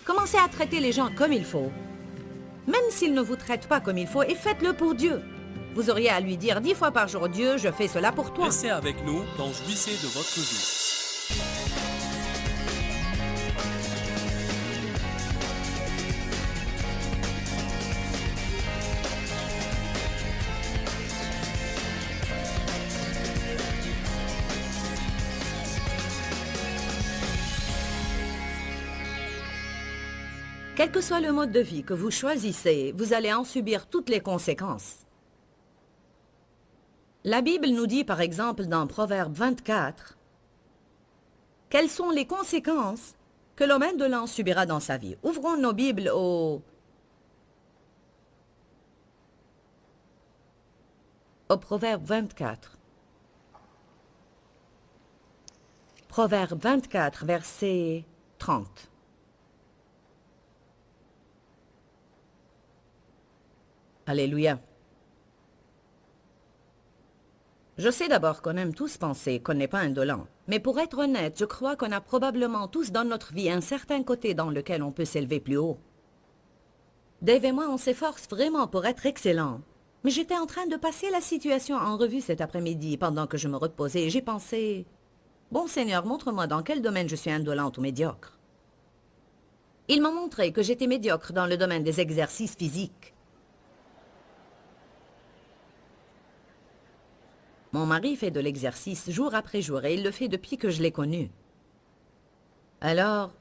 Commencez à traiter les gens comme il faut. Même s'ils ne vous traitent pas comme il faut, et faites-le pour Dieu. Vous auriez à lui dire 10 fois par jour, Dieu, je fais cela pour toi. Restez avec nous dans Jouissez de votre vie. Quel que soit le mode de vie que vous choisissez, vous allez en subir toutes les conséquences. La Bible nous dit par exemple dans Proverbe 24 quelles sont les conséquences que l'homme indolent subira dans sa vie. Ouvrons nos Bibles au Proverbe 24. Proverbe 24, verset 30. Alléluia. Je sais d'abord qu'on aime tous penser qu'on n'est pas indolent. Mais pour être honnête, je crois qu'on a probablement tous dans notre vie un certain côté dans lequel on peut s'élever plus haut. Dave et moi, on s'efforce vraiment pour être excellents. Mais j'étais en train de passer la situation en revue cet après-midi pendant que je me reposais et j'ai pensé... Bon Seigneur, montre-moi dans quel domaine je suis indolente ou médiocre. Il m'a montré que j'étais médiocre dans le domaine des exercices physiques. Mon mari fait de l'exercice jour après jour et il le fait depuis que je l'ai connu. Alors,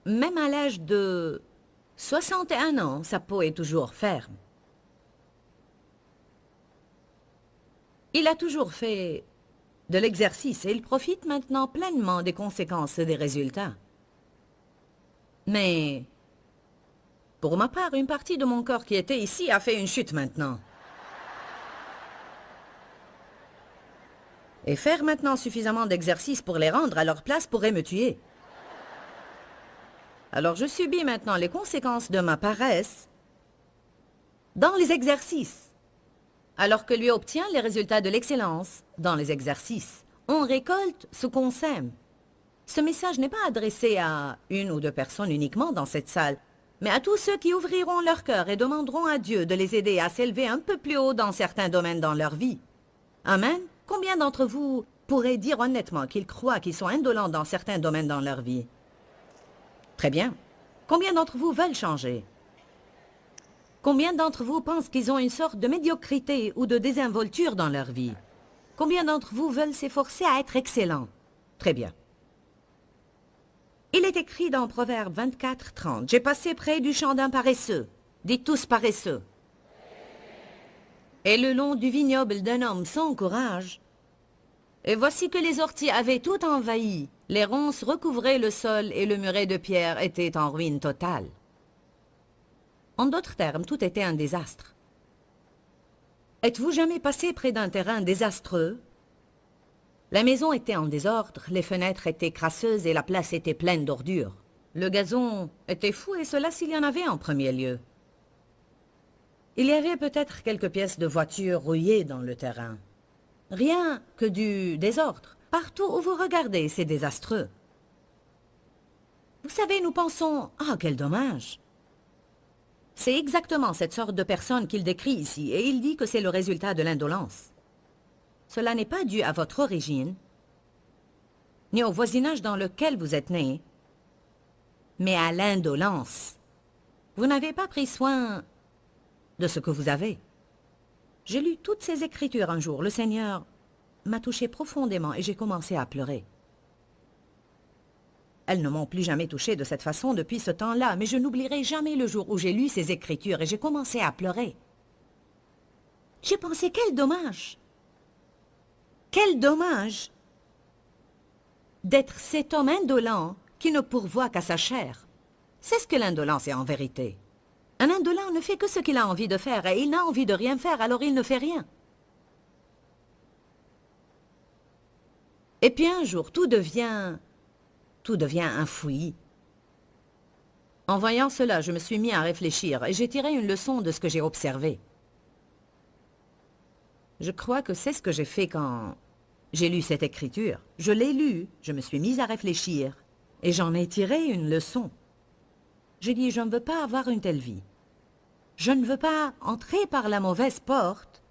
même à l'âge de 61 ans, sa peau est toujours ferme. Il a toujours fait de l'exercice et il profite maintenant pleinement des conséquences des résultats. Mais, pour ma part, une partie de mon corps qui était ici a fait une chute maintenant. Et faire maintenant suffisamment d'exercices pour les rendre à leur place pourrait me tuer. Alors je subis maintenant les conséquences de ma paresse dans les exercices. Alors que lui obtient les résultats de l'excellence dans les exercices. On récolte ce qu'on sème. Ce message n'est pas adressé à une ou deux personnes uniquement dans cette salle, mais à tous ceux qui ouvriront leur cœur et demanderont à Dieu de les aider à s'élever un peu plus haut dans certains domaines dans leur vie. Amen. Combien d'entre vous pourraient dire honnêtement qu'ils croient qu'ils sont indolents dans certains domaines dans leur vie? Très bien. Combien d'entre vous veulent changer? Combien d'entre vous pensent qu'ils ont une sorte de médiocrité ou de désinvolture dans leur vie? Combien d'entre vous veulent s'efforcer à être excellents? Très bien. Il est écrit dans Proverbe 24, 30. « J'ai passé près du champ d'un paresseux. Dites tous paresseux. Et le long du vignoble d'un homme sans courage. Et voici que les orties avaient tout envahi. Les ronces recouvraient le sol et le muret de pierre était en ruine totale. » En d'autres termes, tout était un désastre. Êtes-vous jamais passé près d'un terrain désastreux? La maison était en désordre, les fenêtres étaient crasseuses et la place était pleine d'ordures. Le gazon était fou et cela s'il y en avait en premier lieu. Il y avait peut-être quelques pièces de voiture rouillées dans le terrain. Rien que du désordre. Partout où vous regardez, c'est désastreux. Vous savez, nous pensons, « Ah, quel dommage !» C'est exactement cette sorte de personne qu'il décrit ici, et il dit que c'est le résultat de l'indolence. Cela n'est pas dû à votre origine, ni au voisinage dans lequel vous êtes né, mais à l'indolence. Vous n'avez pas pris soin de ce que vous avez. J'ai lu toutes ces écritures un jour. Le Seigneur m'a touché profondément et j'ai commencé à pleurer. Elles ne m'ont plus jamais touché de cette façon depuis ce temps-là, mais je n'oublierai jamais le jour où j'ai lu ces écritures et j'ai commencé à pleurer. J'ai pensé, quel dommage! Quel dommage d'être cet homme indolent qui ne pourvoit qu'à sa chair. C'est ce que l'indolence est en vérité. Un indolent ne fait que ce qu'il a envie de faire et il n'a envie de rien faire, alors il ne fait rien. Et puis un jour, tout devient un fouillis. En voyant cela, je me suis mis à réfléchir et j'ai tiré une leçon de ce que j'ai observé. Je crois que c'est ce que j'ai fait quand j'ai lu cette écriture. Je l'ai lue, je me suis mise à réfléchir et j'en ai tiré une leçon. J'ai dit, je ne veux pas avoir une telle vie. Je ne veux pas entrer par la mauvaise porte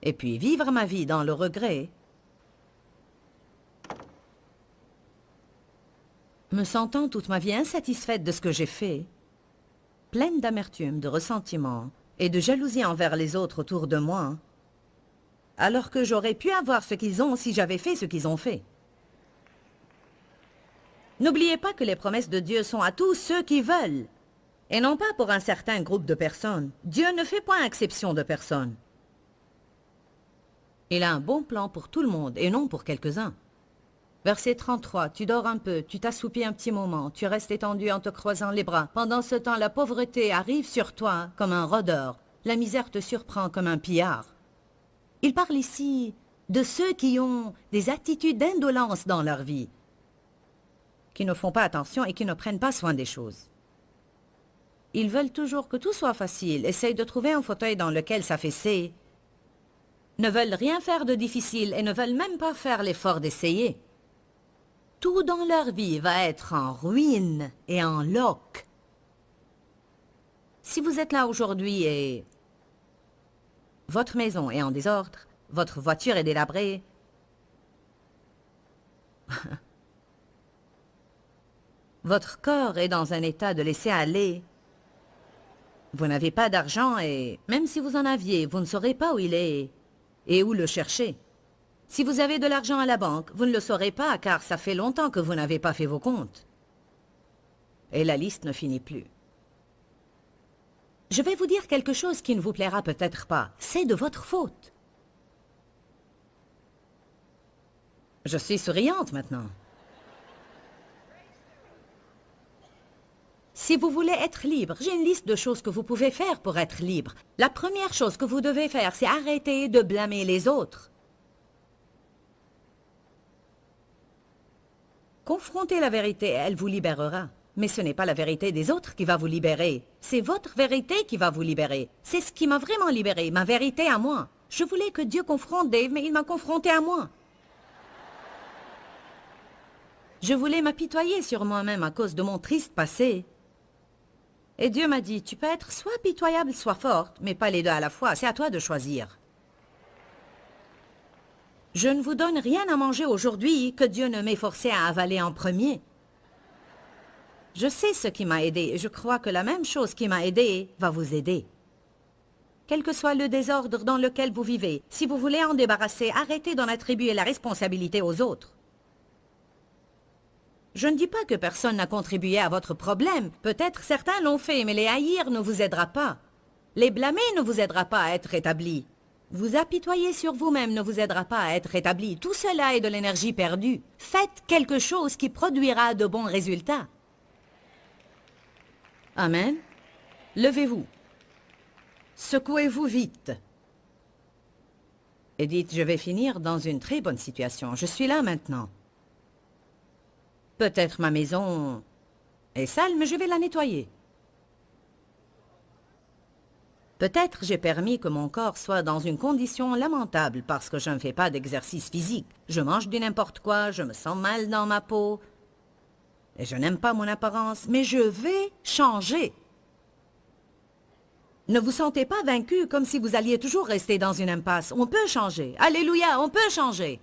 et puis vivre ma vie dans le regret, me sentant toute ma vie insatisfaite de ce que j'ai fait, pleine d'amertume, de ressentiment et de jalousie envers les autres autour de moi, alors que j'aurais pu avoir ce qu'ils ont si j'avais fait ce qu'ils ont fait. N'oubliez pas que les promesses de Dieu sont à tous ceux qui veulent, et non pas pour un certain groupe de personnes. Dieu ne fait point exception de personne. Il a un bon plan pour tout le monde et non pour quelques-uns. Verset 33, tu dors un peu, tu t'assoupis un petit moment, tu restes étendu en te croisant les bras. Pendant ce temps, la pauvreté arrive sur toi comme un rôdeur. La misère te surprend comme un pillard. Il parle ici de ceux qui ont des attitudes d'indolence dans leur vie, qui ne font pas attention et qui ne prennent pas soin des choses. Ils veulent toujours que tout soit facile, essayent de trouver un fauteuil dans lequel s'affaisser, ne veulent rien faire de difficile et ne veulent même pas faire l'effort d'essayer. Tout dans leur vie va être en ruine et en loques. Si vous êtes là aujourd'hui et votre maison est en désordre, votre voiture est délabrée, votre corps est dans un état de laisser aller, vous n'avez pas d'argent et même si vous en aviez, vous ne saurez pas où il est et où le chercher. Si vous avez de l'argent à la banque, vous ne le saurez pas car ça fait longtemps que vous n'avez pas fait vos comptes. Et la liste ne finit plus. Je vais vous dire quelque chose qui ne vous plaira peut-être pas. C'est de votre faute. Je suis souriante maintenant. Si vous voulez être libre, j'ai une liste de choses que vous pouvez faire pour être libre. La première chose que vous devez faire, c'est arrêter de blâmer les autres. Confrontez la vérité, elle vous libérera. Mais ce n'est pas la vérité des autres qui va vous libérer. C'est votre vérité qui va vous libérer. C'est ce qui m'a vraiment libéré, ma vérité à moi. Je voulais que Dieu confronte Dave, mais il m'a confronté à moi. Je voulais m'apitoyer sur moi-même à cause de mon triste passé. Et Dieu m'a dit, tu peux être soit pitoyable, soit forte, mais pas les deux à la fois, c'est à toi de choisir. Je ne vous donne rien à manger aujourd'hui que Dieu ne m'ait forcé à avaler en premier. Je sais ce qui m'a aidé et je crois que la même chose qui m'a aidé va vous aider. Quel que soit le désordre dans lequel vous vivez, si vous voulez en débarrasser, arrêtez d'en attribuer la responsabilité aux autres. Je ne dis pas que personne n'a contribué à votre problème. Peut-être certains l'ont fait, mais les haïr ne vous aidera pas. Les blâmer ne vous aidera pas à être rétabli. Vous apitoyer sur vous-même ne vous aidera pas à être rétabli. Tout cela est de l'énergie perdue. Faites quelque chose qui produira de bons résultats. Amen. Levez-vous. Secouez-vous vite. Et dites, je vais finir dans une très bonne situation. Je suis là maintenant. Peut-être ma maison est sale, mais je vais la nettoyer. Peut-être j'ai permis que mon corps soit dans une condition lamentable parce que je ne fais pas d'exercice physique. Je mange du n'importe quoi, je me sens mal dans ma peau. Et je n'aime pas mon apparence, mais je vais changer. Ne vous sentez pas vaincu comme si vous alliez toujours rester dans une impasse. On peut changer. Alléluia, on peut changer.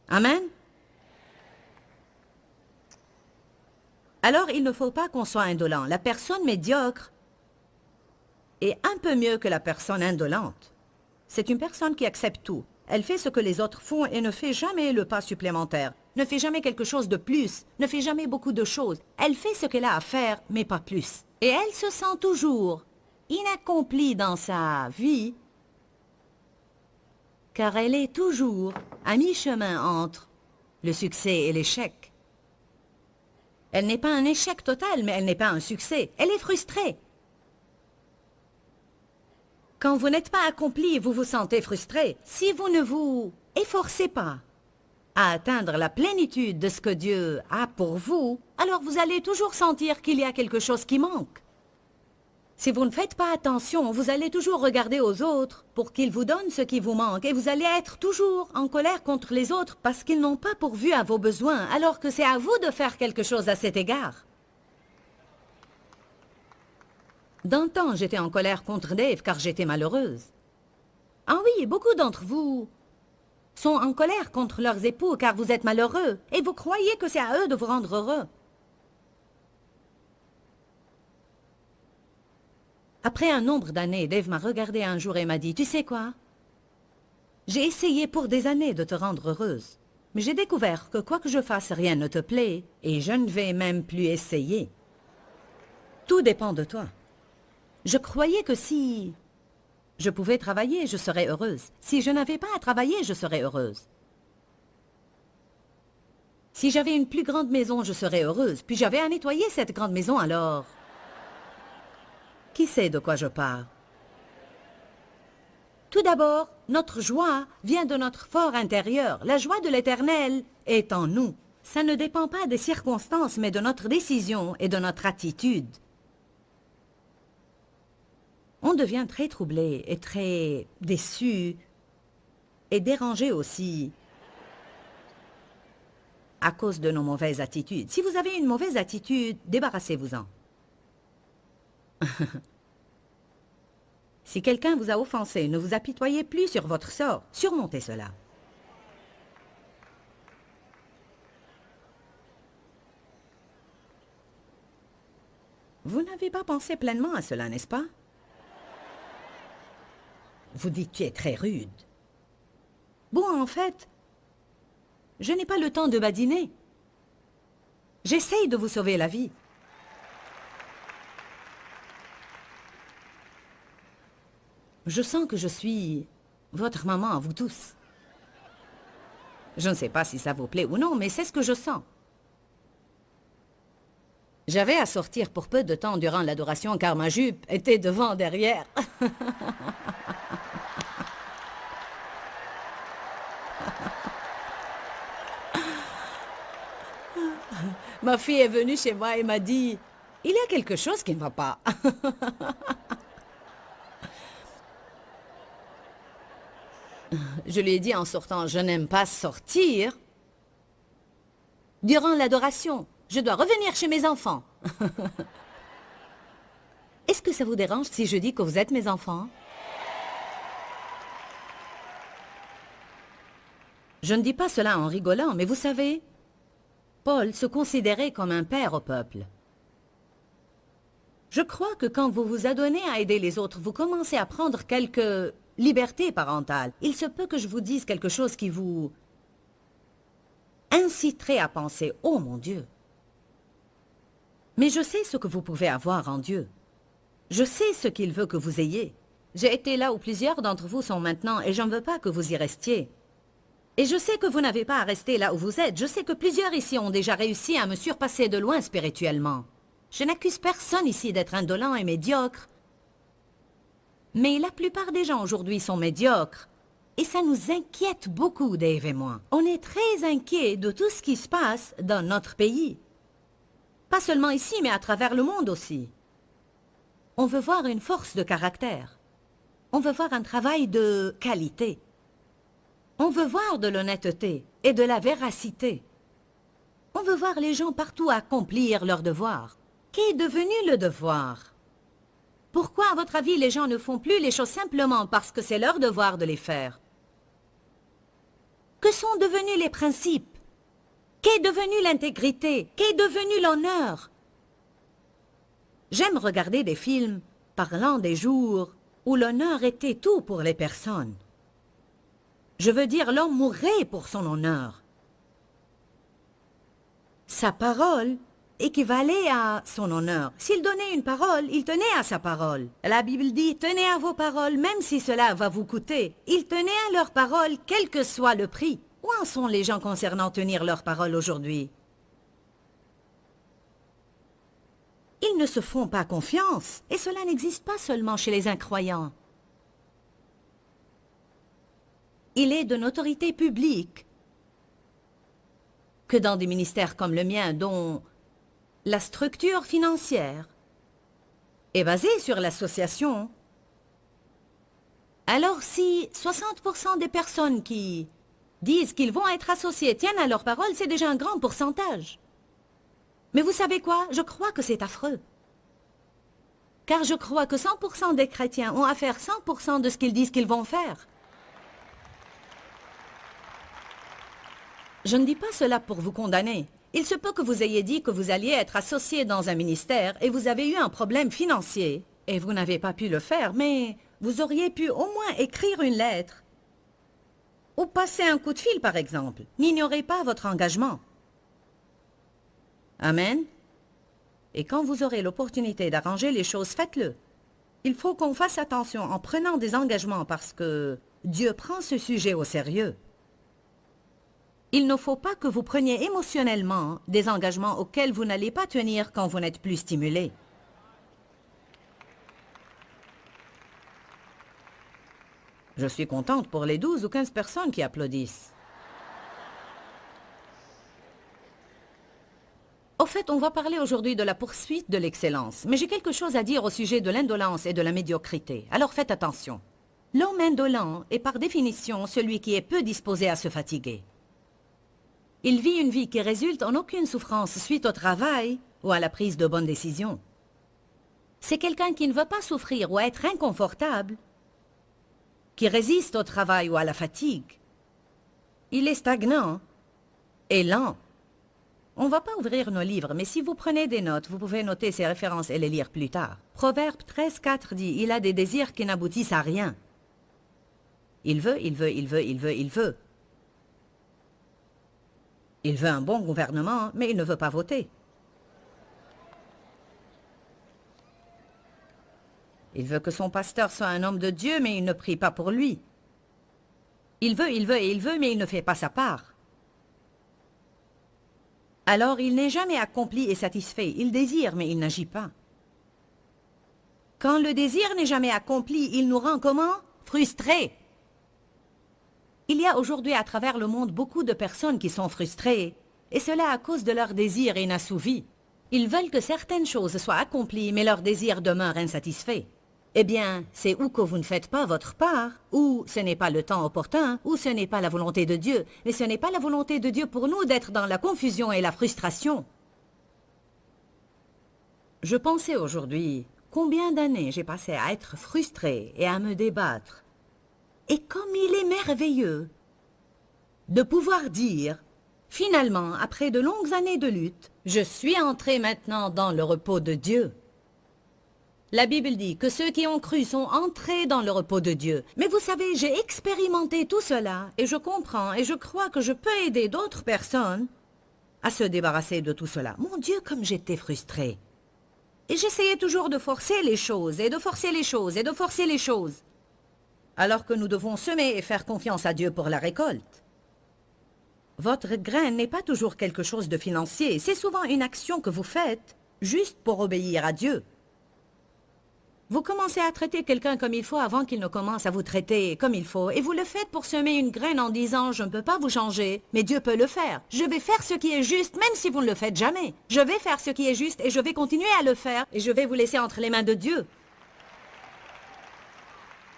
Amen. Alors, il ne faut pas qu'on soit indolent. La personne médiocre est un peu mieux que la personne indolente. C'est une personne qui accepte tout. Elle fait ce que les autres font et ne fait jamais le pas supplémentaire. Ne fait jamais quelque chose de plus. Ne fait jamais beaucoup de choses. Elle fait ce qu'elle a à faire, mais pas plus. Et elle se sent toujours inaccomplie dans sa vie, car elle est toujours à mi-chemin entre le succès et l'échec. Elle n'est pas un échec total, mais elle n'est pas un succès. Elle est frustrée. Quand vous n'êtes pas accompli, vous vous sentez frustré. Si vous ne vous efforcez pas à atteindre la plénitude de ce que Dieu a pour vous, alors vous allez toujours sentir qu'il y a quelque chose qui manque. Si vous ne faites pas attention, vous allez toujours regarder aux autres pour qu'ils vous donnent ce qui vous manque et vous allez être toujours en colère contre les autres parce qu'ils n'ont pas pourvu à vos besoins alors que c'est à vous de faire quelque chose à cet égard. D'un temps, j'étais en colère contre Dave car j'étais malheureuse. Ah oui, beaucoup d'entre vous sont en colère contre leurs époux car vous êtes malheureux et vous croyez que c'est à eux de vous rendre heureux. Après un nombre d'années, Dave m'a regardé un jour et m'a dit « Tu sais quoi? J'ai essayé pour des années de te rendre heureuse, mais j'ai découvert que quoi que je fasse, rien ne te plaît et je ne vais même plus essayer. Tout dépend de toi. Je croyais que si je pouvais travailler, je serais heureuse. Si je n'avais pas à travailler, je serais heureuse. Si j'avais une plus grande maison, je serais heureuse. Puis j'avais à nettoyer cette grande maison alors. Qui sait de quoi je parle? Tout d'abord, notre joie vient de notre fort intérieur. La joie de l'Éternel est en nous. Ça ne dépend pas des circonstances, mais de notre décision et de notre attitude. On devient très troublé et très déçu et dérangé aussi à cause de nos mauvaises attitudes. Si vous avez une mauvaise attitude, débarrassez-vous-en. Si quelqu'un vous a offensé, ne vous apitoyez plus sur votre sort. Surmontez cela. Vous n'avez pas pensé pleinement à cela, n'est-ce pas? Vous dites tu es très rude. Bon, en fait, je n'ai pas le temps de badiner. J'essaye de vous sauver la vie. Je sens que je suis votre maman à vous tous. Je ne sais pas si ça vous plaît ou non, mais c'est ce que je sens. J'avais à sortir pour peu de temps durant l'adoration car ma jupe était devant derrière. Ma fille est venue chez moi et m'a dit « Il y a quelque chose qui ne va pas. » Je lui ai dit en sortant « Je n'aime pas sortir. Durant l'adoration, je dois revenir chez mes enfants. » Est-ce que ça vous dérange si je dis que vous êtes mes enfants? Je ne dis pas cela en rigolant, mais vous savez, Paul se considérait comme un père au peuple. Je crois que quand vous vous adonnez à aider les autres, vous commencez à prendre quelques libertés parentales. Il se peut que je vous dise quelque chose qui vous inciterait à penser « Oh mon Dieu !» Mais je sais ce que vous pouvez avoir en Dieu. Je sais ce qu'il veut que vous ayez. J'ai été là où plusieurs d'entre vous sont maintenant et je ne veux pas que vous y restiez. Et je sais que vous n'avez pas à rester là où vous êtes. Je sais que plusieurs ici ont déjà réussi à me surpasser de loin spirituellement. Je n'accuse personne ici d'être indolent et médiocre. Mais la plupart des gens aujourd'hui sont médiocres. Et ça nous inquiète beaucoup, Dave et moi. On est très inquiets de tout ce qui se passe dans notre pays. Pas seulement ici, mais à travers le monde aussi. On veut voir une force de caractère. On veut voir un travail de qualité. On veut voir de l'honnêteté et de la véracité. On veut voir les gens partout accomplir leurs devoirs. Qu'est devenu le devoir? Pourquoi, à votre avis, les gens ne font plus les choses simplement parce que c'est leur devoir de les faire? Que sont devenus les principes? Qu'est devenue l'intégrité? Qu'est devenu l'honneur? J'aime regarder des films parlant des jours où l'honneur était tout pour les personnes. Je veux dire, l'homme mourrait pour son honneur. Sa parole équivalait à son honneur. S'il donnait une parole, il tenait à sa parole. La Bible dit, tenez à vos paroles, même si cela va vous coûter. Ils tenaient à leurs paroles, quel que soit le prix. Où en sont les gens concernant tenir leurs paroles aujourd'hui? Ils ne se font pas confiance, et cela n'existe pas seulement chez les incroyants. Il est de notoriété publique que dans des ministères comme le mien, dont la structure financière est basée sur l'association, alors si 60% des personnes qui disent qu'ils vont être associés tiennent à leur parole, c'est déjà un grand pourcentage. Mais vous savez quoi? Je crois que c'est affreux. Car je crois que 100% des chrétiens ont à faire 100% de ce qu'ils disent qu'ils vont faire. Je ne dis pas cela pour vous condamner. Il se peut que vous ayez dit que vous alliez être associé dans un ministère et vous avez eu un problème financier et vous n'avez pas pu le faire, mais vous auriez pu au moins écrire une lettre ou passer un coup de fil, par exemple. N'ignorez pas votre engagement. Amen. Et quand vous aurez l'opportunité d'arranger les choses, faites-le. Il faut qu'on fasse attention en prenant des engagements parce que Dieu prend ce sujet au sérieux. Il ne faut pas que vous preniez émotionnellement des engagements auxquels vous n'allez pas tenir quand vous n'êtes plus stimulé. Je suis contente pour les 12 ou 15 personnes qui applaudissent. Au fait, on va parler aujourd'hui de la poursuite de l'excellence, mais j'ai quelque chose à dire au sujet de l'indolence et de la médiocrité, alors faites attention. L'homme indolent est par définition celui qui est peu disposé à se fatiguer. Il vit une vie qui résulte en aucune souffrance suite au travail ou à la prise de bonnes décisions. C'est quelqu'un qui ne veut pas souffrir ou être inconfortable, qui résiste au travail ou à la fatigue. Il est stagnant et lent. On ne va pas ouvrir nos livres, mais si vous prenez des notes, vous pouvez noter ces références et les lire plus tard. Proverbe 13,4 dit « Il a des désirs qui n'aboutissent à rien. » Il veut, il veut, il veut, il veut, il veut. Il veut un bon gouvernement, mais il ne veut pas voter. Il veut que son pasteur soit un homme de Dieu, mais il ne prie pas pour lui. Il veut, il veut et il veut, mais il ne fait pas sa part. Alors il n'est jamais accompli et satisfait. Il désire, mais il n'agit pas. Quand le désir n'est jamais accompli, il nous rend comment? Frustrés. Il y a aujourd'hui à travers le monde beaucoup de personnes qui sont frustrées, et cela à cause de leurs désirs inassouvis. Ils veulent que certaines choses soient accomplies, mais leur désir demeure insatisfait. Eh bien, c'est ou que vous ne faites pas votre part, ou ce n'est pas le temps opportun, ou ce n'est pas la volonté de Dieu. Mais ce n'est pas la volonté de Dieu pour nous d'être dans la confusion et la frustration. Je pensais aujourd'hui, combien d'années j'ai passé à être frustré et à me débattre. Et comme il est merveilleux de pouvoir dire, finalement, après de longues années de lutte, je suis entré maintenant dans le repos de Dieu. La Bible dit que ceux qui ont cru sont entrés dans le repos de Dieu. Mais vous savez, j'ai expérimenté tout cela et je comprends et je crois que je peux aider d'autres personnes à se débarrasser de tout cela. Mon Dieu, comme j'étais frustrée. Et j'essayais toujours de forcer les choses et de forcer les choses et de forcer les choses. Alors que nous devons semer et faire confiance à Dieu pour la récolte. Votre grain n'est pas toujours quelque chose de financier, c'est souvent une action que vous faites juste pour obéir à Dieu. Vous commencez à traiter quelqu'un comme il faut avant qu'il ne commence à vous traiter comme il faut, et vous le faites pour semer une graine en disant « Je ne peux pas vous changer, mais Dieu peut le faire. Je vais faire ce qui est juste, même si vous ne le faites jamais. Je vais faire ce qui est juste et je vais continuer à le faire, et je vais vous laisser entre les mains de Dieu. »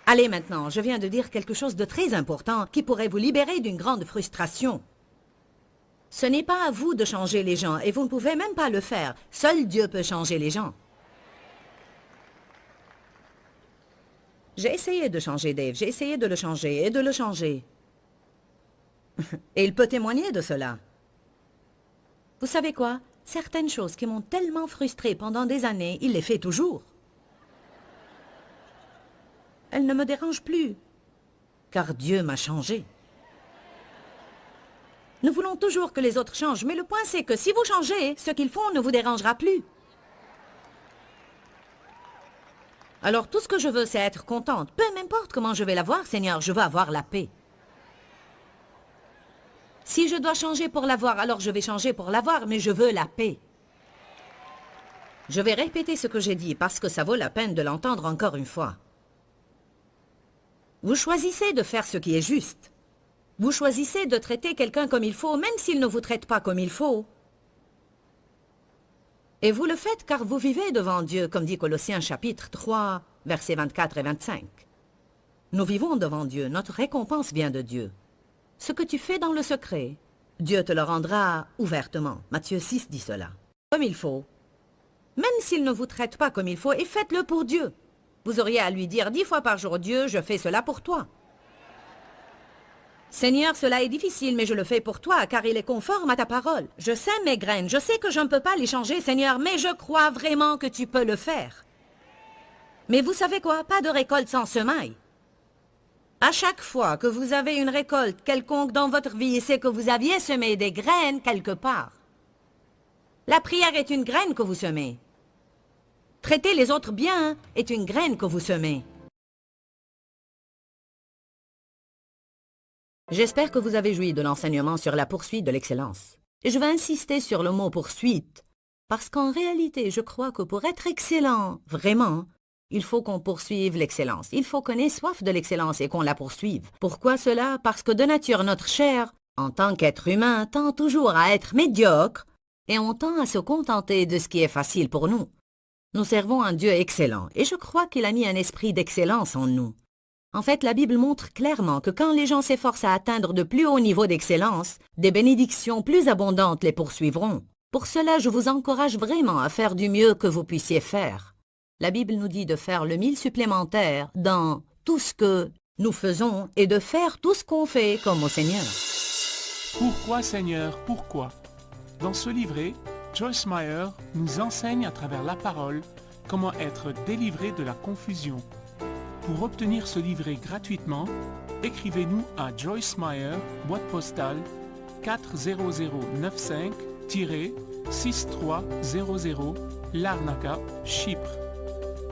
Allez maintenant, je viens de dire quelque chose de très important qui pourrait vous libérer d'une grande frustration. Ce n'est pas à vous de changer les gens, et vous ne pouvez même pas le faire. Seul Dieu peut changer les gens. J'ai essayé de changer Dave, j'ai essayé de le changer et de le changer. Et il peut témoigner de cela. Vous savez quoi? Certaines choses qui m'ont tellement frustré pendant des années, il les fait toujours. Elles ne me dérangent plus, car Dieu m'a changé. Nous voulons toujours que les autres changent, mais le point c'est que si vous changez, ce qu'ils font ne vous dérangera plus. Alors tout ce que je veux, c'est être contente. Peu m'importe comment je vais l'avoir, Seigneur, je veux avoir la paix. Si je dois changer pour l'avoir, alors je vais changer pour l'avoir, mais je veux la paix. Je vais répéter ce que j'ai dit, parce que ça vaut la peine de l'entendre encore une fois. Vous choisissez de faire ce qui est juste. Vous choisissez de traiter quelqu'un comme il faut, même s'il ne vous traite pas comme il faut. Et vous le faites car vous vivez devant Dieu, comme dit Colossiens chapitre 3, versets 24 et 25. Nous vivons devant Dieu, notre récompense vient de Dieu. Ce que tu fais dans le secret, Dieu te le rendra ouvertement. Matthieu 6 dit cela. Comme il faut. même s'il ne vous traite pas comme il faut, et faites-le pour Dieu. Vous auriez à lui dire 10 fois par jour, Dieu, je fais cela pour toi. Seigneur, cela est difficile, mais je le fais pour toi, car il est conforme à ta parole. Je sème mes graines, je sais que je ne peux pas les changer, Seigneur, mais je crois vraiment que tu peux le faire. Mais vous savez quoi? Pas de récolte sans semaille. À chaque fois que vous avez une récolte quelconque dans votre vie, c'est que vous aviez semé des graines quelque part. La prière est une graine que vous semez. Traiter les autres bien est une graine que vous semez. J'espère que vous avez joui de l'enseignement sur la poursuite de l'excellence. Et je vais insister sur le mot poursuite, parce qu'en réalité, je crois que pour être excellent, vraiment, il faut qu'on poursuive l'excellence. Il faut qu'on ait soif de l'excellence et qu'on la poursuive. Pourquoi cela? Parce que de nature, notre chair, en tant qu'être humain, tend toujours à être médiocre et on tend à se contenter de ce qui est facile pour nous. Nous servons un Dieu excellent et je crois qu'il a mis un esprit d'excellence en nous. En fait, la Bible montre clairement que quand les gens s'efforcent à atteindre de plus hauts niveaux d'excellence, des bénédictions plus abondantes les poursuivront. Pour cela, je vous encourage vraiment à faire du mieux que vous puissiez faire. La Bible nous dit de faire le 1000 supplémentaire dans tout ce que nous faisons et de faire tout ce qu'on fait comme au Seigneur. Pourquoi, Seigneur, pourquoi? Dans ce livret, Joyce Meyer nous enseigne à travers la parole comment être délivré de la confusion. Pour obtenir ce livret gratuitement, écrivez-nous à Joyce Meyer, boîte postale 40095-6300, Larnaca, Chypre.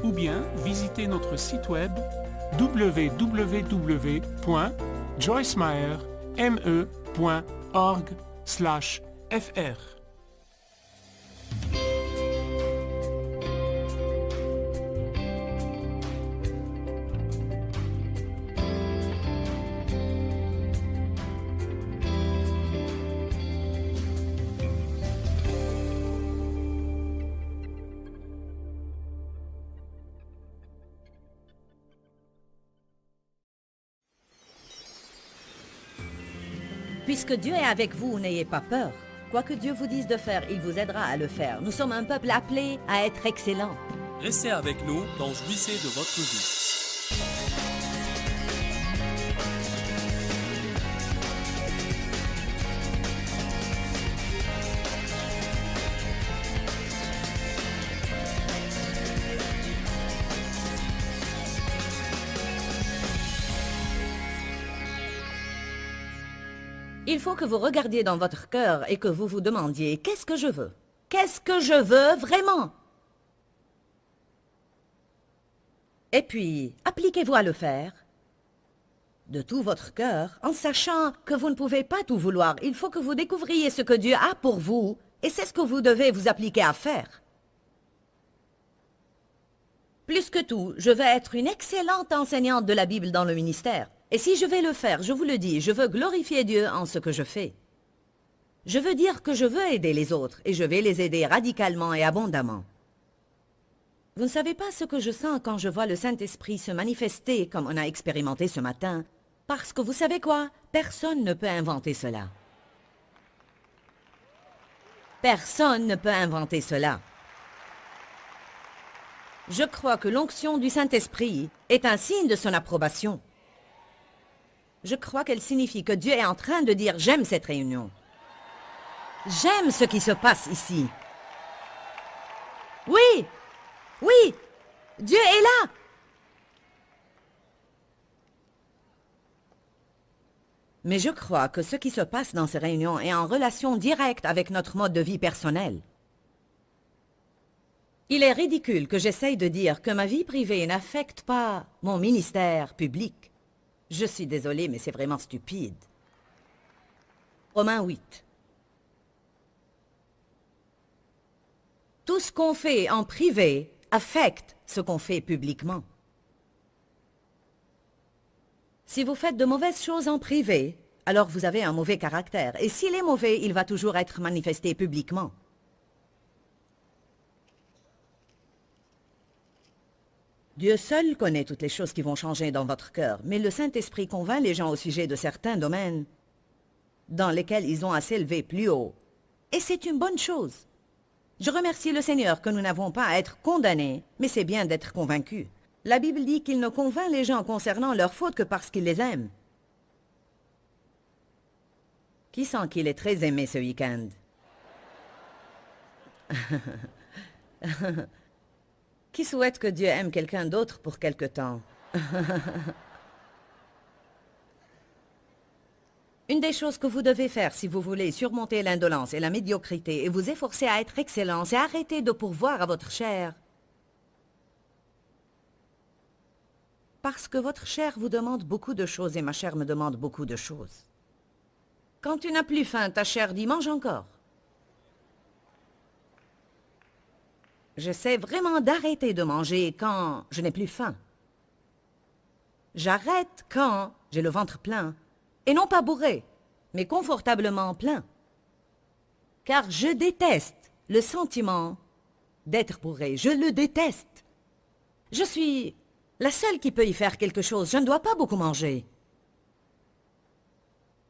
Ou bien visitez notre site web www.joycemeyer.org/fr. Puisque Dieu est avec vous, n'ayez pas peur. Quoi que Dieu vous dise de faire, il vous aidera à le faire. Nous sommes un peuple appelé à être excellent. Restez avec nous dans Jouissez de votre vie. Il faut que vous regardiez dans votre cœur et que vous vous demandiez « Qu'est-ce que je veux? Qu'est-ce que je veux vraiment ?» Et puis, appliquez-vous à le faire de tout votre cœur, en sachant que vous ne pouvez pas tout vouloir. Il faut que vous découvriez ce que Dieu a pour vous, et c'est ce que vous devez vous appliquer à faire. Plus que tout, je veux être une excellente enseignante de la Bible dans le ministère. Et si je vais le faire, je vous le dis, je veux glorifier Dieu en ce que je fais. Je veux dire que je veux aider les autres, et je vais les aider radicalement et abondamment. Vous ne savez pas ce que je sens quand je vois le Saint-Esprit se manifester comme on a expérimenté ce matin, parce que vous savez quoi? Personne ne peut inventer cela. Personne ne peut inventer cela. Je crois que l'onction du Saint-Esprit est un signe de son approbation. Je crois qu'elle signifie que Dieu est en train de dire « J'aime cette réunion. J'aime ce qui se passe ici. » Oui, oui, Dieu est là. Mais je crois que ce qui se passe dans ces réunions est en relation directe avec notre mode de vie personnel. Il est ridicule que j'essaye de dire que ma vie privée n'affecte pas mon ministère public. Je suis désolée, mais c'est vraiment stupide. Romains 8. Tout ce qu'on fait en privé affecte ce qu'on fait publiquement. Si vous faites de mauvaises choses en privé, alors vous avez un mauvais caractère. Et s'il est mauvais, il va toujours être manifesté publiquement. Dieu seul connaît toutes les choses qui vont changer dans votre cœur, mais le Saint-Esprit convainc les gens au sujet de certains domaines dans lesquels ils ont à s'élever plus haut. Et c'est une bonne chose. Je remercie le Seigneur que nous n'avons pas à être condamnés, mais c'est bien d'être convaincus. La Bible dit qu'il ne convainc les gens concernant leurs fautes que parce qu'il les aime. Qui sent qu'il est très aimé ce week-end? Qui souhaite que Dieu aime quelqu'un d'autre pour quelque temps? Une des choses que vous devez faire si vous voulez surmonter l'indolence et la médiocrité et vous efforcer à être excellent, c'est arrêter de pourvoir à votre chair. Parce que votre chair vous demande beaucoup de choses et ma chair me demande beaucoup de choses. Quand tu n'as plus faim, ta chair dit « mange encore ». J'essaie vraiment d'arrêter de manger quand je n'ai plus faim. J'arrête quand j'ai le ventre plein, et non pas bourré, mais confortablement plein. Car je déteste le sentiment d'être bourré, je le déteste. Je suis la seule qui peut y faire quelque chose, je ne dois pas beaucoup manger.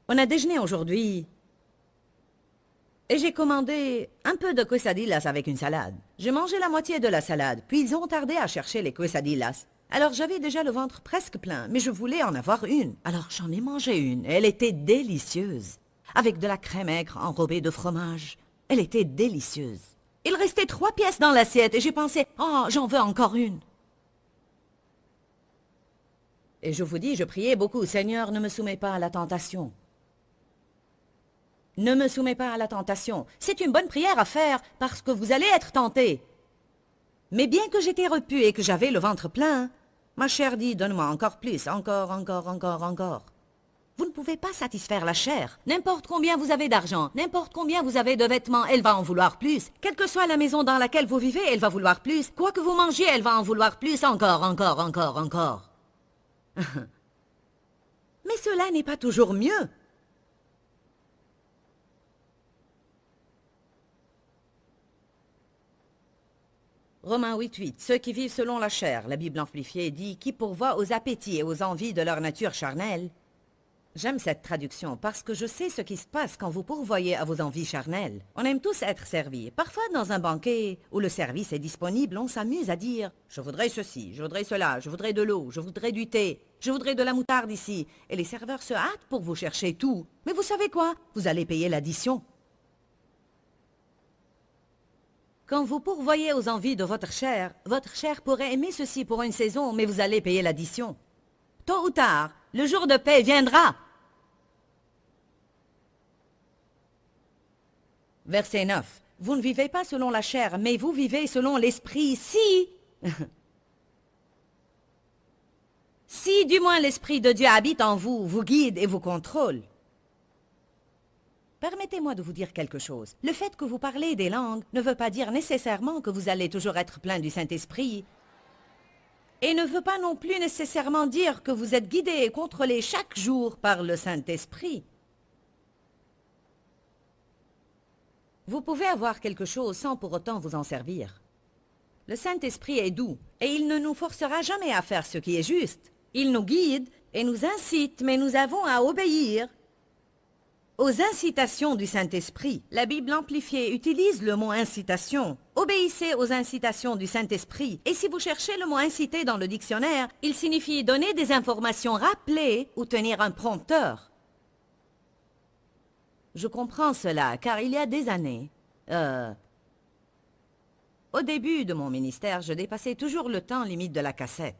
On a déjeuné aujourd'hui, et j'ai commandé un peu de quesadillas avec une salade. J'ai mangé la moitié de la salade, puis ils ont tardé à chercher les quesadillas. Alors j'avais déjà le ventre presque plein, mais je voulais en avoir une. Alors j'en ai mangé une, et elle était délicieuse. Avec de la crème aigre enrobée de fromage. Elle était délicieuse. Il restait 3 pièces dans l'assiette, et j'ai pensé, oh, j'en veux encore une. Et je vous dis, je priais beaucoup, Seigneur, ne me soumets pas à la tentation. Ne me soumets pas à la tentation. C'est une bonne prière à faire parce que vous allez être tentés. Mais bien que j'étais repu et que j'avais le ventre plein, ma chair dit, donne-moi encore plus, encore. Vous ne pouvez pas satisfaire la chair. N'importe combien vous avez d'argent, n'importe combien vous avez de vêtements, elle va en vouloir plus. Quelle que soit la maison dans laquelle vous vivez, elle va vouloir plus. Quoi que vous mangiez, elle va en vouloir plus, encore. Mais cela n'est pas toujours mieux. Romains 8:8. Ceux qui vivent selon la chair, la Bible amplifiée dit, qui pourvoient aux appétits et aux envies de leur nature charnelle. J'aime cette traduction parce que je sais ce qui se passe quand vous pourvoyez à vos envies charnelles. On aime tous être servis. Parfois, dans un banquet où le service est disponible, on s'amuse à dire « Je voudrais ceci, je voudrais cela, je voudrais de l'eau, je voudrais du thé, je voudrais de la moutarde ici. » Et les serveurs se hâtent pour vous chercher tout. Mais vous savez quoi? Vous allez payer l'addition. Quand vous pourvoyez aux envies de votre chair pourrait aimer ceci pour une saison, mais vous allez payer l'addition. Tôt ou tard, le jour de paix viendra. Verset 9. Vous ne vivez pas selon la chair, mais vous vivez selon l'esprit si... si du moins l'Esprit de Dieu habite en vous, vous guide et vous contrôle. Permettez-moi de vous dire quelque chose. Le fait que vous parlez des langues ne veut pas dire nécessairement que vous allez toujours être plein du Saint-Esprit. Et ne veut pas non plus nécessairement dire que vous êtes guidé et contrôlé chaque jour par le Saint-Esprit. Vous pouvez avoir quelque chose sans pour autant vous en servir. Le Saint-Esprit est doux et il ne nous forcera jamais à faire ce qui est juste. Il nous guide et nous incite, mais nous avons à obéir aux incitations du Saint-Esprit. La Bible amplifiée utilise le mot incitation. Obéissez aux incitations du Saint-Esprit. Et si vous cherchez le mot inciter dans le dictionnaire, il signifie donner des informations, rappeler ou tenir un prompteur. Je comprends cela, car il y a des années, au début de mon ministère, je dépassais toujours le temps limite de la cassette.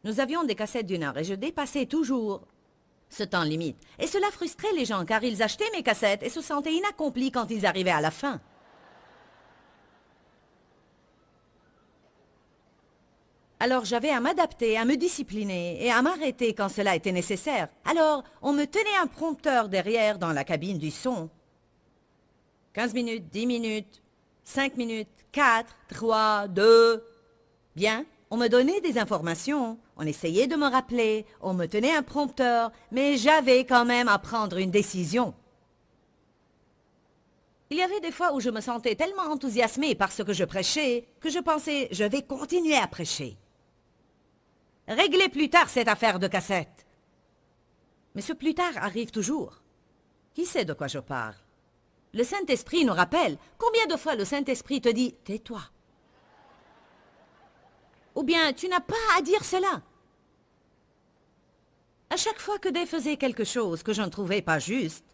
Nous avions des cassettes d'1 heure et je dépassais toujours ce temps limite. Et cela frustrait les gens car ils achetaient mes cassettes et se sentaient inaccomplis quand ils arrivaient à la fin. Alors j'avais à m'adapter, à me discipliner et à m'arrêter quand cela était nécessaire. Alors on me tenait un prompteur derrière dans la cabine du son. 15 minutes, 10 minutes, 5 minutes, 4, 3, 2... Bien, on me donnait des informations. On essayait de me rappeler, on me tenait un prompteur, mais j'avais quand même à prendre une décision. Il y avait des fois où je me sentais tellement enthousiasmée par ce que je prêchais, que je pensais, je vais continuer à prêcher. Réglez plus tard cette affaire de cassette. Mais ce plus tard arrive toujours. Qui sait de quoi je parle? Le Saint-Esprit nous rappelle. Combien de fois le Saint-Esprit te dit « tais-toi » ou bien « tu n'as pas à dire cela ». À chaque fois que Dave faisait quelque chose que je ne trouvais pas juste,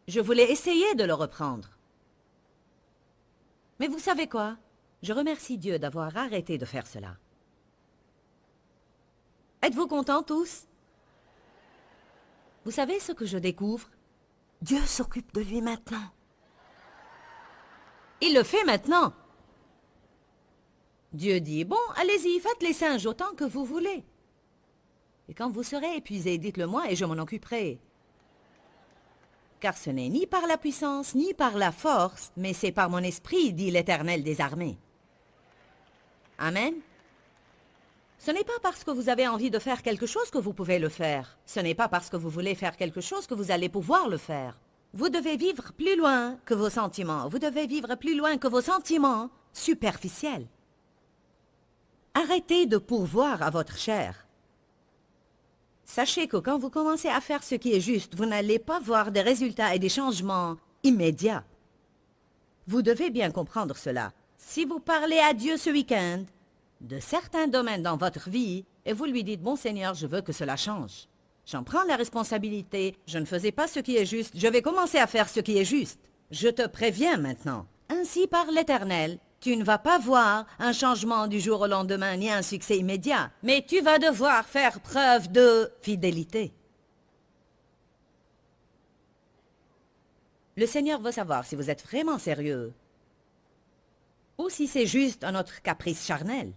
je voulais essayer de le reprendre. Mais vous savez quoi? Je remercie Dieu d'avoir arrêté de faire cela. Êtes-vous contents tous? Vous savez ce que je découvre? Dieu s'occupe de lui maintenant. Il le fait maintenant. Dieu dit, bon, allez-y, faites les singes autant que vous voulez. Et quand vous serez épuisés, dites-le moi et je m'en occuperai. Car ce n'est ni par la puissance, ni par la force, mais c'est par mon esprit, dit l'Éternel des armées. Amen. Ce n'est pas parce que vous avez envie de faire quelque chose que vous pouvez le faire. Ce n'est pas parce que vous voulez faire quelque chose que vous allez pouvoir le faire. Vous devez vivre plus loin que vos sentiments. Vous devez vivre plus loin que vos sentiments superficiels. Arrêtez de pourvoir à votre chair. Sachez que quand vous commencez à faire ce qui est juste, vous n'allez pas voir des résultats et des changements immédiats. Vous devez bien comprendre cela. Si vous parlez à Dieu ce week-end de certains domaines dans votre vie et vous lui dites « Bon Seigneur, je veux que cela change. J'en prends la responsabilité. Je ne faisais pas ce qui est juste. Je vais commencer à faire ce qui est juste. Je te préviens maintenant. Ainsi par l'Éternel, tu ne vas pas voir un changement du jour au lendemain ni un succès immédiat, mais tu vas devoir faire preuve de fidélité. Le Seigneur veut savoir si vous êtes vraiment sérieux ou si c'est juste un autre caprice charnel.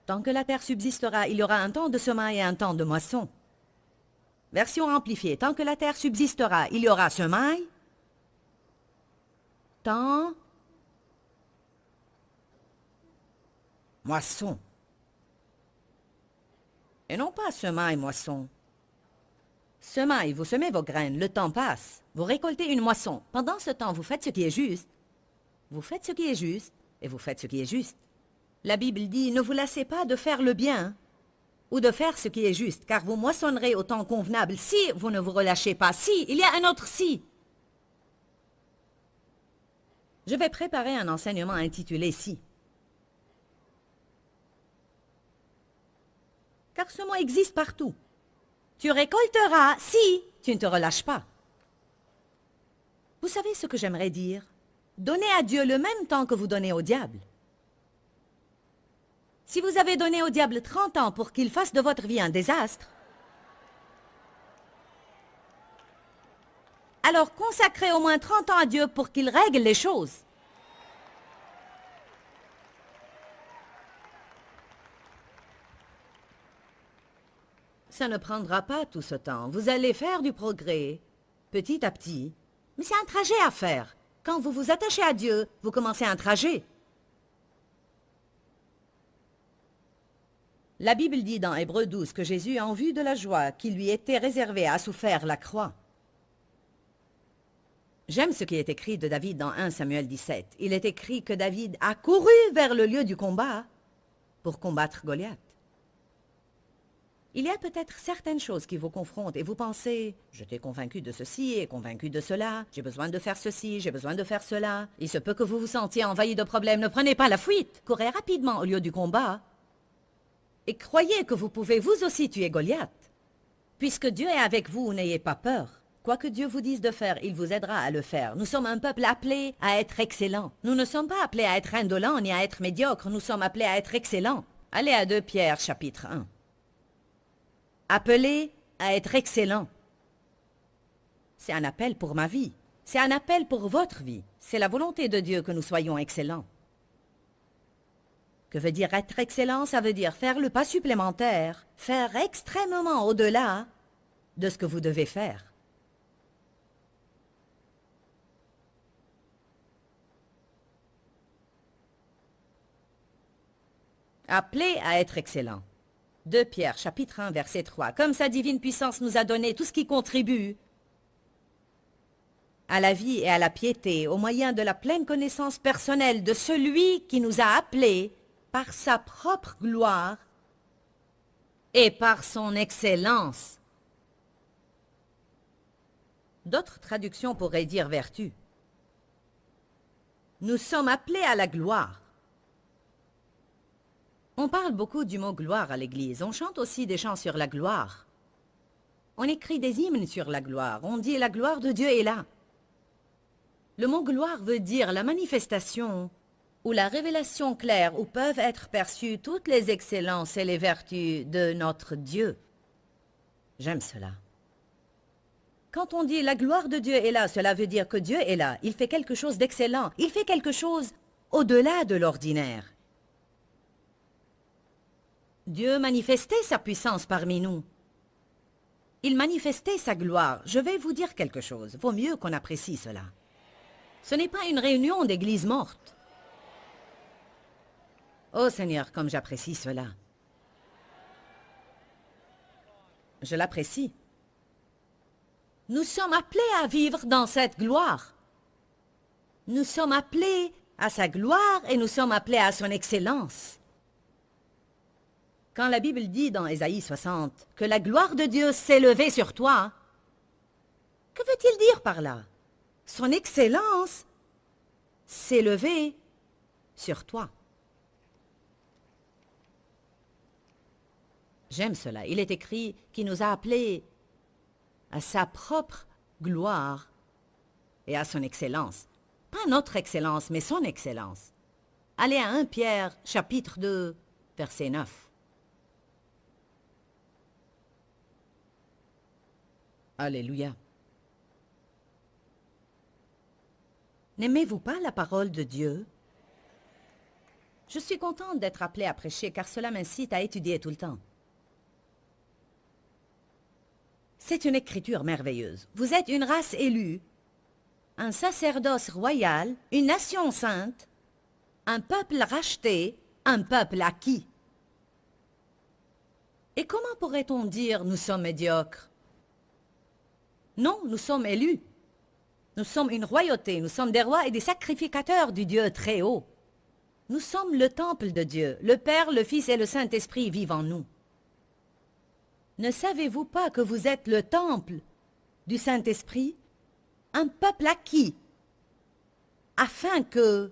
Tant que la terre subsistera, il y aura un temps de semaille et un temps de moisson. Version amplifiée, tant que la terre subsistera, il y aura semaille, temps, moisson. Et non pas semaille, moisson. Semaille, vous semez vos graines, le temps passe, vous récoltez une moisson. Pendant ce temps, vous faites ce qui est juste. Vous faites ce qui est juste, et vous faites ce qui est juste. La Bible dit, ne vous lassez pas de faire le bien, ou de faire ce qui est juste, car vous moissonnerez au temps convenable si vous ne vous relâchez pas. Si, il y a un autre si. Je vais préparer un enseignement intitulé « Si ». Car ce mot existe partout. Tu récolteras si tu ne te relâches pas. Vous savez ce que j'aimerais dire? Donnez à Dieu le même temps que vous donnez au diable. Si vous avez donné au diable 30 ans pour qu'il fasse de votre vie un désastre, alors consacrez au moins 30 ans à Dieu pour qu'il règle les choses. Ça ne prendra pas tout ce temps. Vous allez faire du progrès, petit à petit. Mais c'est un trajet à faire. Quand vous vous attachez à Dieu, vous commencez un trajet. La Bible dit dans Hébreux 12 que Jésus, en vue de la joie qui lui était réservée, a souffert la croix. J'aime ce qui est écrit de David dans 1 Samuel 17. Il est écrit que David a couru vers le lieu du combat pour combattre Goliath. Il y a peut-être certaines choses qui vous confrontent et vous pensez « J'étais convaincu de ceci et convaincu de cela, j'ai besoin de faire ceci, j'ai besoin de faire cela. » Il se peut que vous vous sentiez envahi de problèmes. Ne prenez pas la fuite. Courez rapidement au lieu du combat et croyez que vous pouvez vous aussi tuer Goliath. Puisque Dieu est avec vous, n'ayez pas peur. Quoi que Dieu vous dise de faire, il vous aidera à le faire. Nous sommes un peuple appelé à être excellent. Nous ne sommes pas appelés à être indolents ni à être médiocres. Nous sommes appelés à être excellents. Allez à 2 Pierre, chapitre 1. Appelé à être excellent. C'est un appel pour ma vie. C'est un appel pour votre vie. C'est la volonté de Dieu que nous soyons excellents. Que veut dire être excellent? Ça veut dire faire le pas supplémentaire, faire extrêmement au-delà de ce que vous devez faire. Appelé à être excellent. 2 Pierre, chapitre 1, verset 3. Comme sa divine puissance nous a donné tout ce qui contribue à la vie et à la piété, au moyen de la pleine connaissance personnelle de celui qui nous a appelés par sa propre gloire et par son excellence. D'autres traductions pourraient dire vertu. Nous sommes appelés à la gloire. On parle beaucoup du mot gloire à l'église. On chante aussi des chants sur la gloire. On écrit des hymnes sur la gloire. On dit la gloire de Dieu est là. Le mot gloire veut dire la manifestation ou la révélation claire où peuvent être perçues toutes les excellences et les vertus de notre Dieu. J'aime cela. Quand on dit la gloire de Dieu est là, cela veut dire que Dieu est là. Il fait quelque chose d'excellent. Il fait quelque chose au-delà de l'ordinaire. Dieu manifestait sa puissance parmi nous. Il manifestait sa gloire. Je vais vous dire quelque chose. Vaut mieux qu'on apprécie cela. Ce n'est pas une réunion d'église morte. Oh Seigneur, comme j'apprécie cela. Je l'apprécie. Nous sommes appelés à vivre dans cette gloire. Nous sommes appelés à sa gloire et nous sommes appelés à son excellence. Quand la Bible dit dans Ésaïe 60 que la gloire de Dieu s'est levée sur toi, que veut-il dire par là? Son excellence s'est levée sur toi. J'aime cela. Il est écrit qu'il nous a appelés à sa propre gloire et à son excellence. Pas notre excellence, mais son excellence. Allez à 1 Pierre, chapitre 2, verset 9. Alléluia. N'aimez-vous pas la parole de Dieu? Je suis contente d'être appelée à prêcher car cela m'incite à étudier tout le temps. C'est une écriture merveilleuse. Vous êtes une race élue, un sacerdoce royal, une nation sainte, un peuple racheté, un peuple acquis. Et comment pourrait-on dire nous sommes médiocres? Non, nous sommes élus. Nous sommes une royauté, nous sommes des rois et des sacrificateurs du Dieu très haut. Nous sommes le temple de Dieu. Le Père, le Fils et le Saint-Esprit vivent en nous. Ne savez-vous pas que vous êtes le temple du Saint-Esprit, un peuple acquis, afin que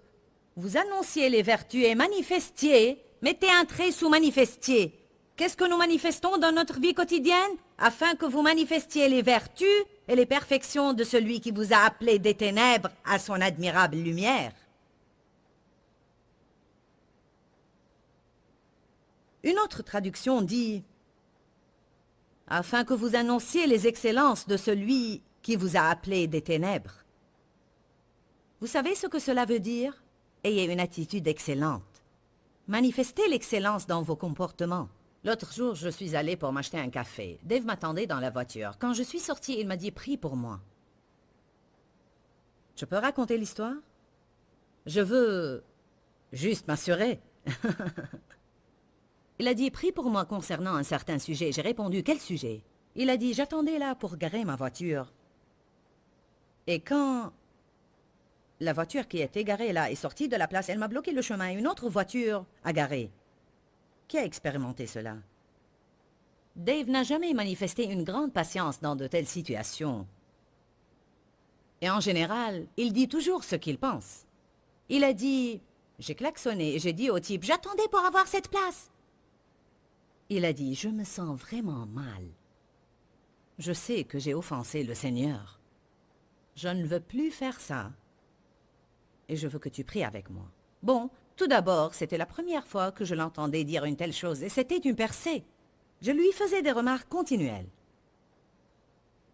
vous annonciez les vertus et manifestiez, mettez un trait sous manifestiez. Qu'est-ce que nous manifestons dans notre vie quotidienne? Afin que vous manifestiez les vertus et les perfections de celui qui vous a appelé des ténèbres à son admirable lumière. Une autre traduction dit « Afin que vous annonciez les excellences de celui qui vous a appelé des ténèbres. » Vous savez ce que cela veut dire? Ayez une attitude excellente. Manifestez l'excellence dans vos comportements. L'autre jour, je suis allée pour m'acheter un café. Dave m'attendait dans la voiture. Quand je suis sortie, il m'a dit « Prie pour moi ». Je peux raconter l'histoire? Je veux juste m'assurer. Il a dit « Prie pour moi concernant un certain sujet ». J'ai répondu « Quel sujet ?» Il a dit « J'attendais là pour garer ma voiture. » Et quand la voiture qui était garée là est sortie de la place, elle m'a bloqué le chemin et une autre voiture a garé. Qui a expérimenté cela? Dave n'a jamais manifesté une grande patience dans de telles situations. Et en général, il dit toujours ce qu'il pense. Il a dit « J'ai klaxonné et j'ai dit au type « J'attendais pour avoir cette place ». Il a dit « Je me sens vraiment mal. Je sais que j'ai offensé le Seigneur. Je ne veux plus faire ça. Et je veux que tu pries avec moi. » Bon, tout d'abord, c'était la première fois que je l'entendais dire une telle chose, et c'était une percée. Je lui faisais des remarques continuelles.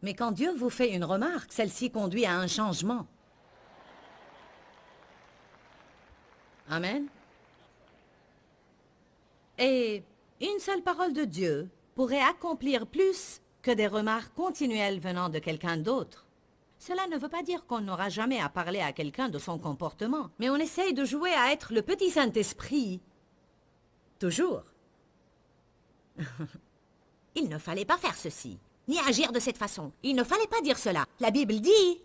Mais quand Dieu vous fait une remarque, celle-ci conduit à un changement. Amen. Et une seule parole de Dieu pourrait accomplir plus que des remarques continuelles venant de quelqu'un d'autre. Cela ne veut pas dire qu'on n'aura jamais à parler à quelqu'un de son comportement, mais on essaye de jouer à être le petit Saint-Esprit. Toujours. Il ne fallait pas faire ceci, ni agir de cette façon. Il ne fallait pas dire cela. La Bible dit...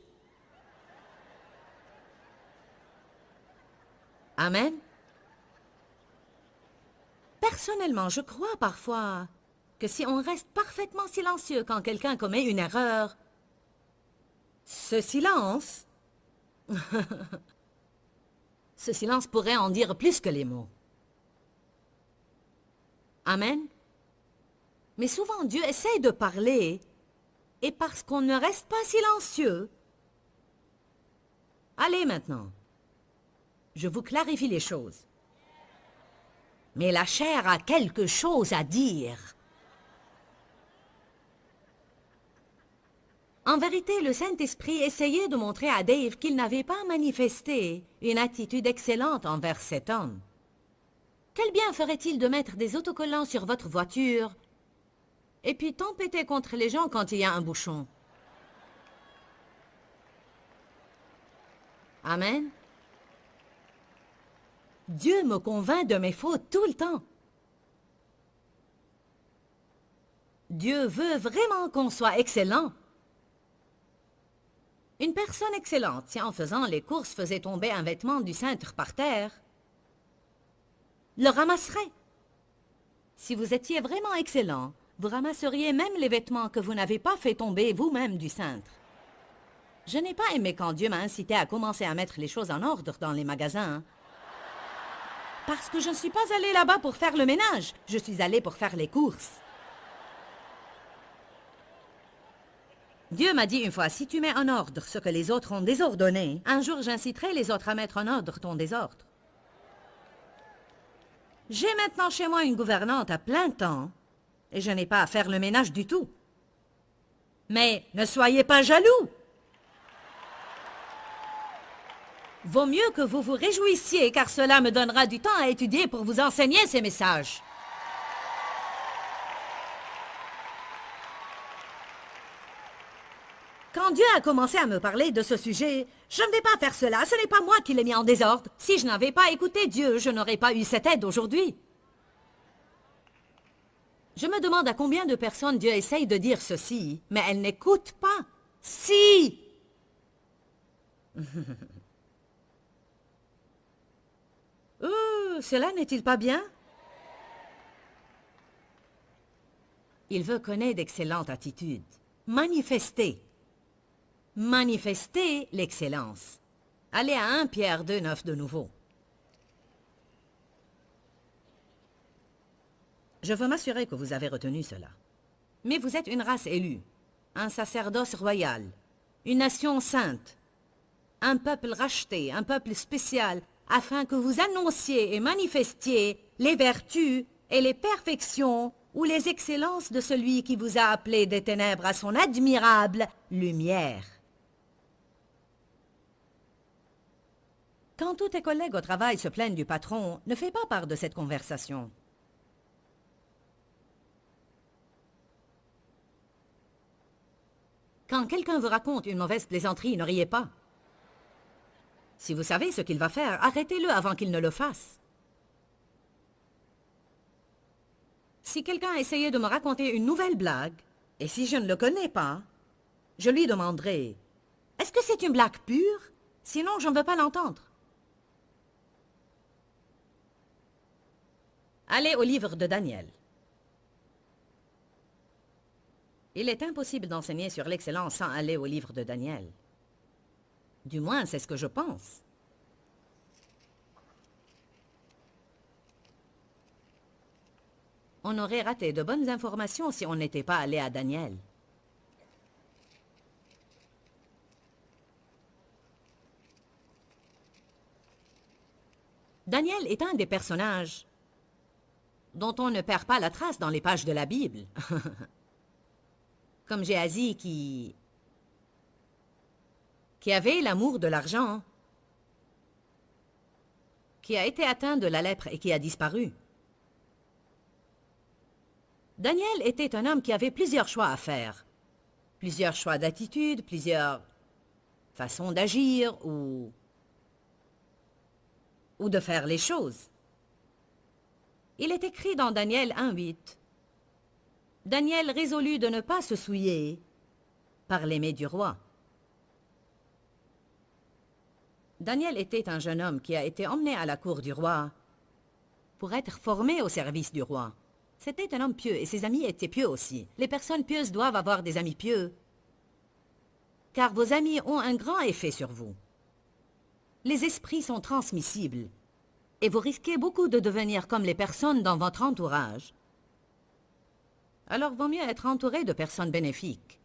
Amen. Personnellement, je crois parfois que si on reste parfaitement silencieux quand quelqu'un commet une erreur, Ce silence... Ce silence pourrait en dire plus que les mots. Amen. Mais souvent, Dieu essaie de parler, et parce qu'on ne reste pas silencieux... Allez maintenant, je vous clarifie les choses. Mais la chair a quelque chose à dire. En vérité, le Saint-Esprit essayait de montrer à Dave qu'il n'avait pas manifesté une attitude excellente envers cet homme. Quel bien ferait-il de mettre des autocollants sur votre voiture et puis tempêter contre les gens quand il y a un bouchon? Amen. Dieu me convainc de mes fautes tout le temps. Dieu veut vraiment qu'on soit excellent. Une personne excellente, si en faisant les courses faisait tomber un vêtement du cintre par terre, le ramasserait. Si vous étiez vraiment excellent, vous ramasseriez même les vêtements que vous n'avez pas fait tomber vous-même du cintre. Je n'ai pas aimé quand Dieu m'a incité à commencer à mettre les choses en ordre dans les magasins. Parce que je ne suis pas allée là-bas pour faire le ménage, je suis allée pour faire les courses. Dieu m'a dit une fois, si tu mets en ordre ce que les autres ont désordonné, un jour j'inciterai les autres à mettre en ordre ton désordre. J'ai maintenant chez moi une gouvernante à plein temps, et je n'ai pas à faire le ménage du tout. Mais ne soyez pas jaloux. Vaut mieux que vous vous réjouissiez, car cela me donnera du temps à étudier pour vous enseigner ces messages. Quand Dieu a commencé à me parler de ce sujet, je ne vais pas faire cela, ce n'est pas moi qui l'ai mis en désordre. Si je n'avais pas écouté Dieu, je n'aurais pas eu cette aide aujourd'hui. Je me demande à combien de personnes Dieu essaye de dire ceci, mais elles n'écoutent pas. Si! Cela n'est-il pas bien? Il veut connaître d'excellentes attitudes. Manifester l'excellence. Allez à 1 Pierre 2,9 de nouveau. Je veux m'assurer que vous avez retenu cela. Mais vous êtes une race élue, un sacerdoce royal, une nation sainte, un peuple racheté, un peuple spécial, afin que vous annonciez et manifestiez les vertus et les perfections ou les excellences de celui qui vous a appelé des ténèbres à son admirable lumière. Quand tous tes collègues au travail se plaignent du patron, ne fais pas part de cette conversation. Quand quelqu'un vous raconte une mauvaise plaisanterie, ne riez pas. Si vous savez ce qu'il va faire, arrêtez-le avant qu'il ne le fasse. Si quelqu'un essayait de me raconter une nouvelle blague, et si je ne le connais pas, je lui demanderai « Est-ce que c'est une blague pure? Sinon, je ne veux pas l'entendre. » Allez au livre de Daniel. Il est impossible d'enseigner sur l'excellence sans aller au livre de Daniel. Du moins, c'est ce que je pense. On aurait raté de bonnes informations si on n'était pas allé à Daniel. Daniel est un des personnages dont on ne perd pas la trace dans les pages de la Bible. Comme Géasi qui avait l'amour de l'argent, qui a été atteint de la lèpre et qui a disparu. Daniel était un homme qui avait plusieurs choix à faire, plusieurs choix d'attitude, plusieurs façons d'agir ou de faire les choses. Il est écrit dans Daniel 1,8. Daniel résolut de ne pas se souiller par les mets du roi. Daniel était un jeune homme qui a été emmené à la cour du roi pour être formé au service du roi. C'était un homme pieux et ses amis étaient pieux aussi. Les personnes pieuses doivent avoir des amis pieux. car vos amis ont un grand effet sur vous. Les esprits sont transmissibles, et vous risquez beaucoup de devenir comme les personnes dans votre entourage. Alors vaut mieux être entouré de personnes bénéfiques.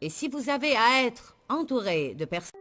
Et si vous avez à être entouré de personnes